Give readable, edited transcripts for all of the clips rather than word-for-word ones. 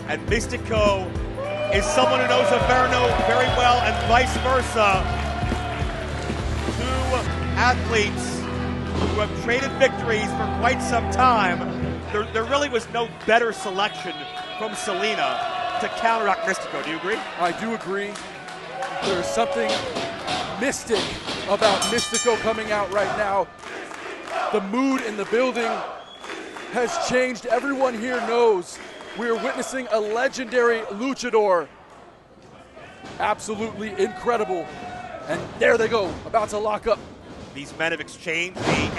And Mistico is someone who knows Averno very well, and vice versa. Two athletes who have traded victories for quite some time. There really was no better selection from Selena to counteract Mistico. Do you agree? I do agree. There's something mystic about Mistico coming out right now. The mood in the building has changed. Everyone here knows we are witnessing a legendary luchador. Absolutely incredible. And there they go, about to lock up. These men have exchanged the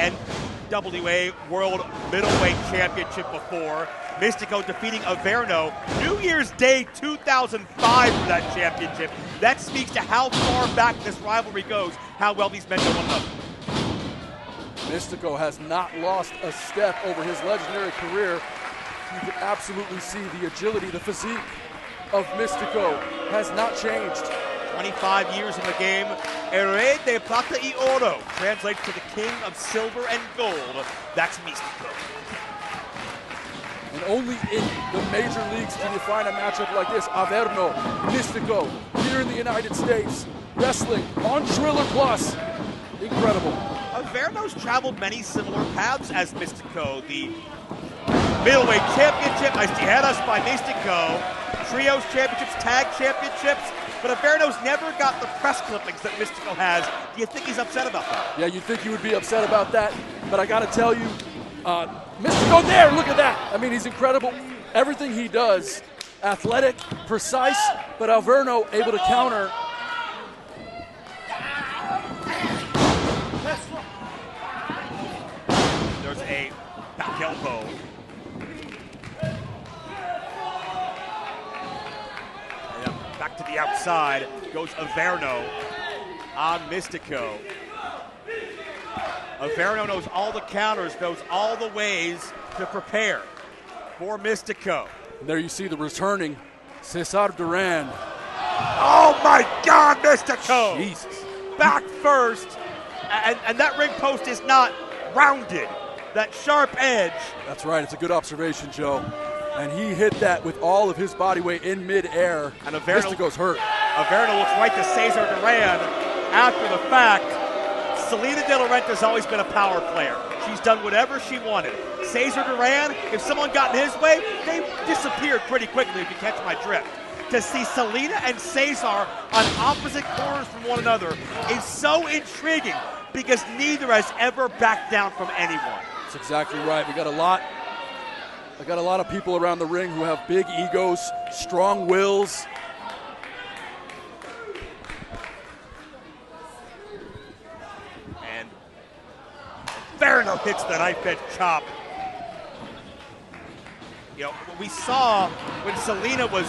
NWA World Middleweight Championship before. Mistico defeating Averno New Year's Day 2005 for that championship. That speaks to how far back this rivalry goes, how well these men know one another. Mistico has not lost a step over his legendary career. You can absolutely see the agility, the physique of Mistico has not changed. 25 years in the game. El Rey de Plata y Oro translates to the King of Silver and Gold. That's Mistico. And only in the major leagues can you find a matchup like this. Averno, Mistico, here in the United States, wrestling on Triller Plus. Incredible. Averno's traveled many similar paths as Mistico. The Middleweight Championship, Las Tijeras by Mistico, Trios Championships, Tag Championships, but Averno's never got the press clippings that Mistico has. Do you think he's upset about that? Yeah, you'd think he would be upset about that, but I gotta tell you, Mistico there, look at that. I mean, he's incredible. Everything he does, athletic, precise, but Averno able to counter. There's a back elbow. Back to the outside goes Averno on Mistico. Averno knows all the counters, knows all the ways to prepare for Mistico. And there you see the returning Cesar Duran. Oh my God, Mistico! Jesus. Back first, and that ring post is not rounded. That sharp edge. That's right, it's a good observation, Joe. And he hit that with all of his body weight in midair. And Averno Mistico's hurt. Averno looks right to Cesar Duran after the fact. Selena De La Renta's always been a power player. She's done whatever she wanted. Cesar Duran, if someone got in his way, they disappeared pretty quickly, if you catch my drift. To see Selena and Cesar on opposite corners from one another is so intriguing because neither has ever backed down from anyone. That's exactly right. I got a lot of people around the ring who have big egos, strong wills. And Averno hits the knife-edge chop. You know, we saw when Selena was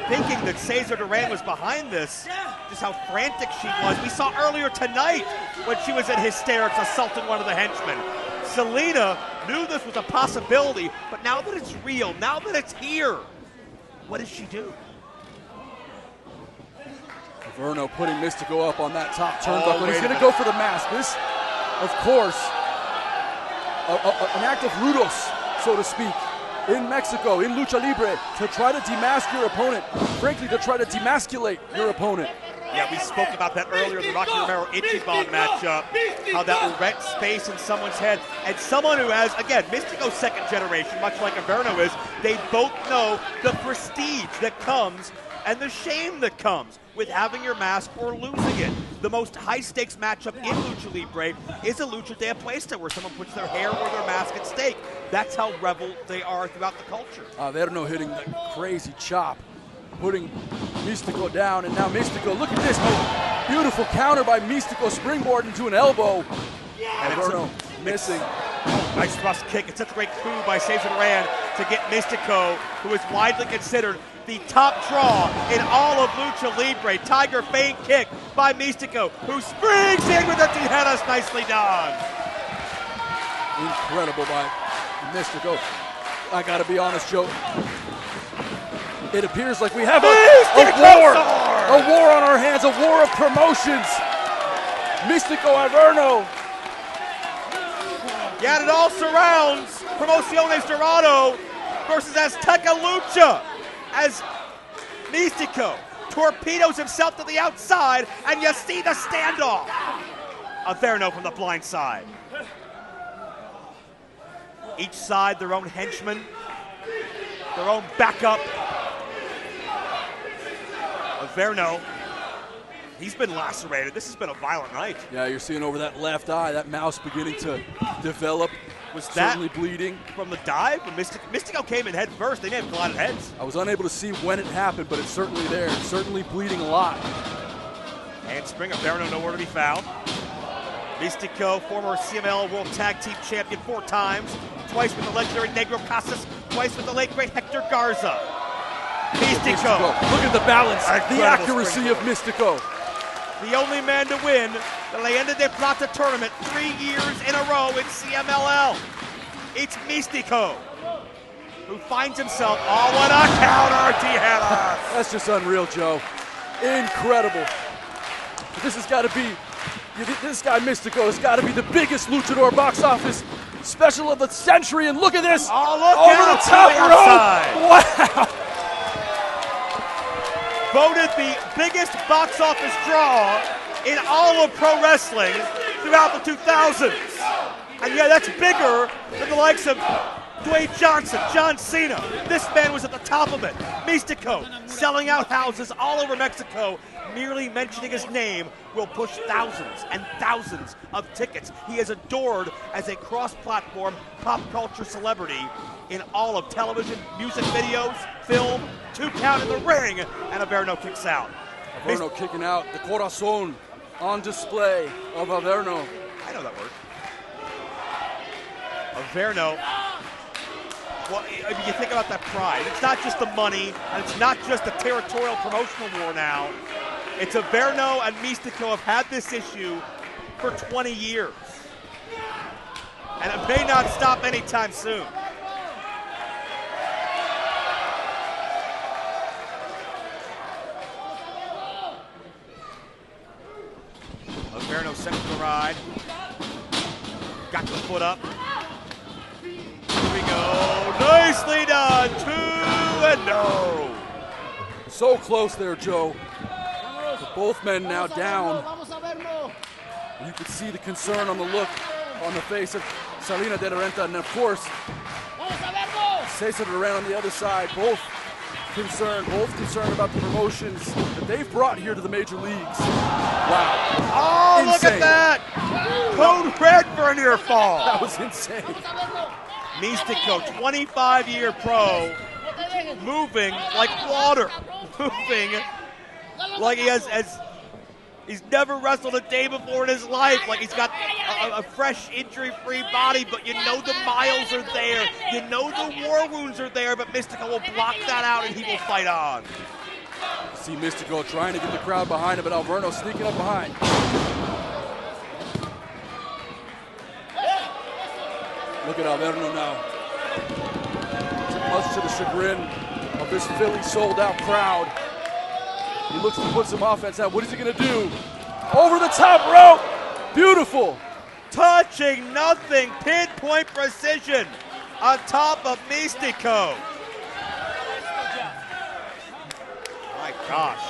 thinking that Cesar Duran was behind this, just how frantic she was. We saw earlier tonight when she was in hysterics assaulting one of the henchmen. Selena knew this was a possibility, but now that it's real, now that it's here, what does she do? Averno putting Mistico up on that top turnbuckle. He's going to go for the mask. This, of course, an act of rudos, so to speak, in Mexico, in Lucha Libre, to try to demask your opponent. Frankly, to try to demasculate your opponent. Yeah, we spoke about that earlier in the Rocky Romero-Ichiban matchup, how that will rent space in someone's head. And someone who has, again, Mistico's second generation, much like Averno is, they both know the prestige that comes and the shame that comes with having your mask or losing it. The most high-stakes matchup in Lucha Libre is a Lucha de Apuesta, where someone puts their hair or their mask at stake. That's how rebel they are throughout the culture. Averno hitting that crazy chop, putting Mistico down, and now Mistico, look at this, beautiful counter by Mistico, springboard into an elbow. And Averno missing. Nice thrust kick. It's such a great coup by Cesar Duran to get Mistico, who is widely considered the top draw in all of Lucha Libre. Tiger feint kick by Mistico, who springs in with the tijeras. Nicely done. Incredible by Mistico. I gotta be honest, Joe. It appears like we have a war on our hands, a war of promotions. Mistico Averno. Yeah, and it all surrounds Promociones Dorado versus Azteca Lucha. as Místico torpedoes himself to the outside, and you see the standoff. Averno from the blind side. Each side their own henchman, their own backup. Averno, he's been lacerated. This has been a violent night. Yeah, you're seeing over that left eye, that mouse beginning to develop. Was certainly that bleeding from the dive? When Místico came in head first, they may have collided heads. I was unable to see when it happened, but it's certainly there. It's certainly bleeding a lot. Handspring, Averno nowhere to be found. Místico, former CML World Tag Team Champion 4 times, twice with the legendary Negro Casas, twice with the late great Hector Garza. Místico. Look at the balance, Incredible the accuracy of Místico. The only man to win the Leyenda de Plata tournament 3 years in a row in CMLL. It's Místico, who finds himself, oh, what a counter, Tijeras. That's just unreal, Joe. Incredible. This has got to be, this guy Místico has got to be the biggest luchador box office special of the century, and look at this. Oh, look over the top rope. Wow. Voted the biggest box office draw in all of pro wrestling throughout the 2000s. And yeah, that's bigger than the likes of Dwayne Johnson, John Cena. This man was at the top of it. Místico selling out houses all over Mexico. Merely mentioning his name will push thousands and thousands of tickets. He is adored as a cross-platform pop culture celebrity in all of television, music videos, film, 2 count in the ring, and Averno kicks out. Averno kicking out, the corazón on display of Averno. I know that word. Averno, well, I mean, you think about that pride. It's not just the money, and it's not just the territorial promotional war now. It's Averno and Místico have had this issue for 20 years. And it may not stop anytime soon. Averno sent to the ride. Got the foot up. Here we go. Nicely done. 2-0. So close there, Joe. Both men now down. You could see the concern on the look on the face of Salina de la Renta, and of course, Cesar Duran on the other side. Both concerned about the promotions that they've brought here to the major leagues. Wow. Oh, insane. Look at that. Code red for a near fall. That was insane. Místico, 25-year pro, moving like water. Moving like he has he's never wrestled a day before in his life. Like he's got a fresh, injury-free body, but you know the miles are there. You know the war wounds are there, but Místico will block that out and he will fight on. See Místico trying to get the crowd behind him, but Averno sneaking up behind. Look at Averno now. Much to the chagrin of this Philly sold-out crowd. He looks to put some offense out. What is he going to do? Over the top rope. Beautiful. Touching nothing. Pinpoint precision on top of Místico. My gosh.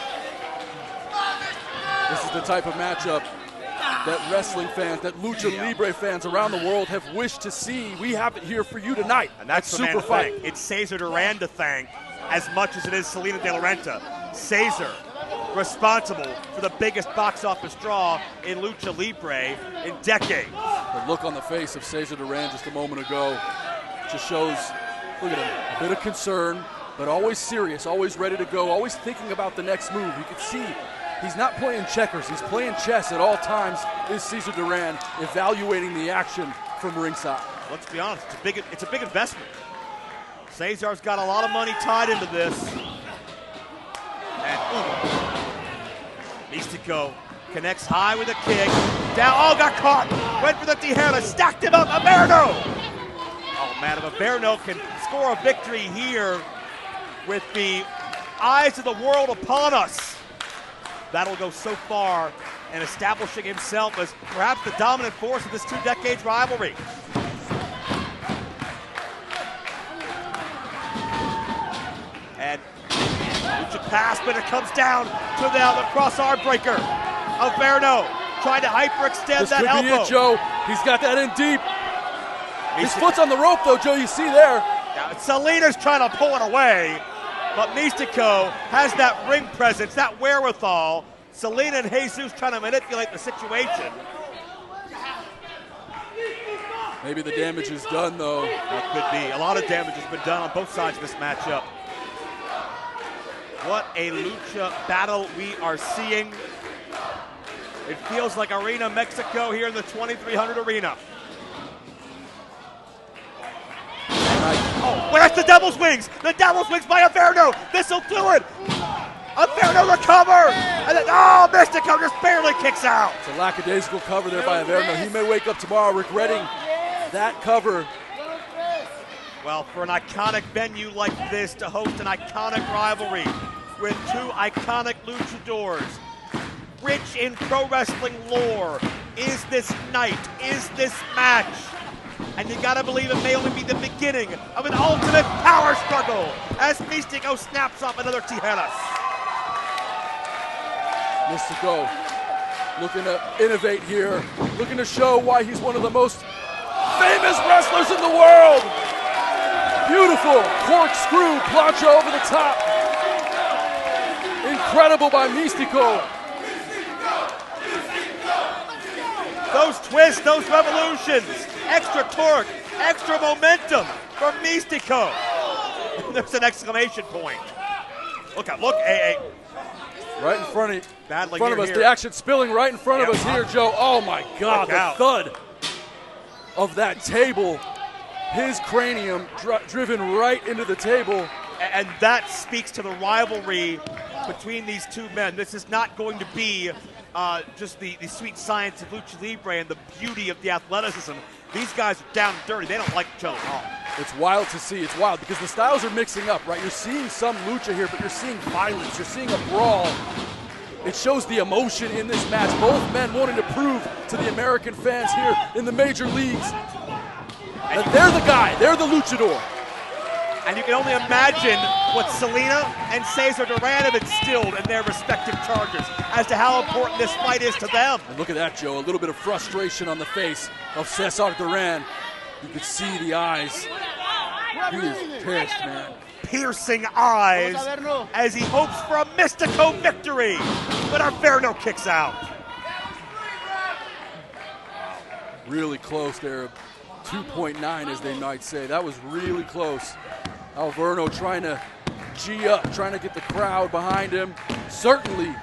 This is the type of matchup that wrestling fans, that Lucha Libre fans around the world have wished to see. We have it here for you tonight. And that's Super Fight. It's Cesar Duran to thank as much as it is Salina de la Renta. Cesar, responsible for the biggest box office draw in Lucha Libre in decades. The look on the face of Cesar Duran just a moment ago just shows, look at him, a bit of concern, but always serious, always ready to go, always thinking about the next move. You can see he's not playing checkers, he's playing chess at all times, is Cesar Duran, evaluating the action from ringside. Let's be honest, it's a big investment. Cesar's got a lot of money tied into this. And Místico connects high with a kick. Down, oh, got caught. Went for the Tijera, stacked him up, Averno. Oh man, if Averno can score a victory here with the eyes of the world upon us, that'll go so far in establishing himself as perhaps the dominant force of this 2 decades rivalry. And Lucha pass, but it comes down to the cross-arm breaker. Averno trying to hyperextend that elbow. This could be it, Joe. He's got that in deep. His foot's on the rope, though, Joe. You see there. Now, Salina's trying to pull it away, but Místico has that ring presence, that wherewithal. Salina and Jesus trying to manipulate the situation. Maybe the damage is done, though. That could be. A lot of damage has been done on both sides of this matchup. What a Lucha battle we are seeing. It feels like Arena Mexico here in the 2300 arena. Oh, where's the Devil's Wings? The Devil's Wings by Averno. This'll do it. Averno recover. And then, oh, Místico just barely kicks out. It's a lackadaisical cover there by Averno. He may wake up tomorrow regretting that cover. Well, for an iconic venue like this to host an iconic rivalry with two iconic luchadors, rich in pro wrestling lore, is this night, is this match. And you gotta believe it may only be the beginning of an ultimate power struggle as Místico snaps off another Tijeras. Místico looking to innovate here, looking to show why he's one of the most famous wrestlers in the world. Beautiful corkscrew plancha over the top. Incredible by Místico. Those twists, those revolutions, extra torque, extra momentum from Místico. There's an exclamation point. Look out, look, hey. Right in front of us, here. the action spilling right in front of us here, Joe. Oh my God, the thud of that table. His cranium driven right into the table. And that speaks to the rivalry between these two men. This is not going to be just the sweet science of Lucha Libre and the beauty of the athleticism. These guys are down and dirty. They don't like each other at all. It's wild to see. It's wild because the styles are mixing up, right? You're seeing some lucha here, but you're seeing violence. You're seeing a brawl. It shows the emotion in this match. Both men wanting to prove to the American fans here in the major leagues that they're the guy. They're the luchador. And you can only imagine what Salina and Cesar Duran have instilled in their respective charges as to how important this fight is to them. And look at that, Joe. A little bit of frustration on the face of Cesar Duran. You could see the eyes. He is pissed, man. Piercing eyes as he hopes for a Místico victory. But Averno kicks out. Really close there. 2.9, as they might say. That was really close. Averno trying to G up, trying to get the crowd behind him. Certainly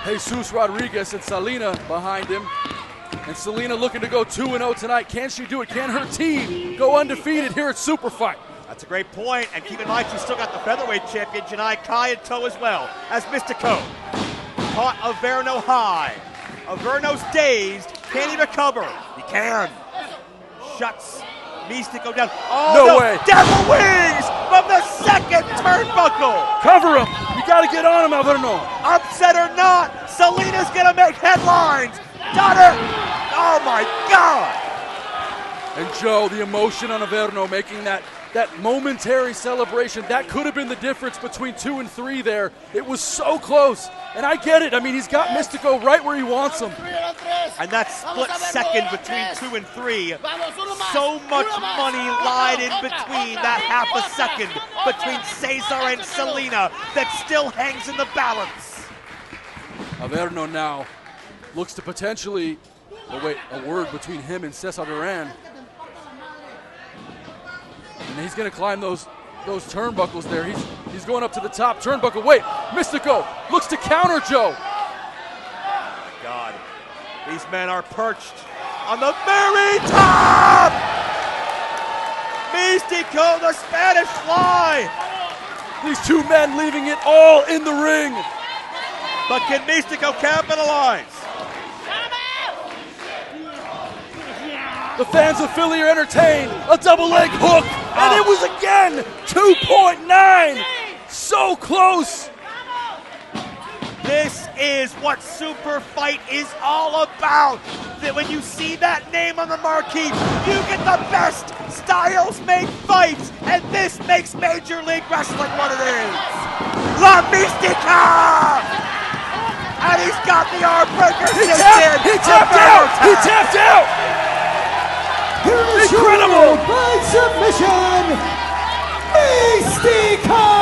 Jesus Rodriguez and Salina behind him. And Salina looking to go 2-0 tonight. Can she do it? Can her team go undefeated here at SuperFight? That's a great point. And keep in mind, she's still got the featherweight champion, Janai Kai, in tow as well, as Místico caught Averno high. Averno's dazed. Can he recover? He can. Shuts Místico down. Oh, no way. Devil Wings from the second turnbuckle. Cover him. You got to get on him, Averno. Upset or not, Salina's going to make headlines. Got her. Oh, my God. And Joe, the emotion on Averno making that momentary celebration, that could have been the difference between 2 and 3 there. It was so close. And I get it. I mean, he's got Místico right where he wants him. And that split second between 2 and 3, so much money lied in between that half a second between Cesar and Salina that still hangs in the balance. Averno now looks to potentially, a word between him and Cesar Duran. And he's going to climb those turnbuckles there. He's going up to the top turnbuckle. Wait, Místico looks to counter Joe. Oh my God. These men are perched on the very top! Místico, the Spanish fly! These two men leaving it all in the ring. But can Místico capitalize? The fans of Philly are entertained. A double leg hook, and it was again 2.9. So close. This is what SuperFight is all about. That when you see that name on the marquee, you get the best styles make fights, and this makes Major League Wrestling what it is. La Mística! And he's got the arm breaker. He tapped out! He tapped out! Incredible! By submission, Místico!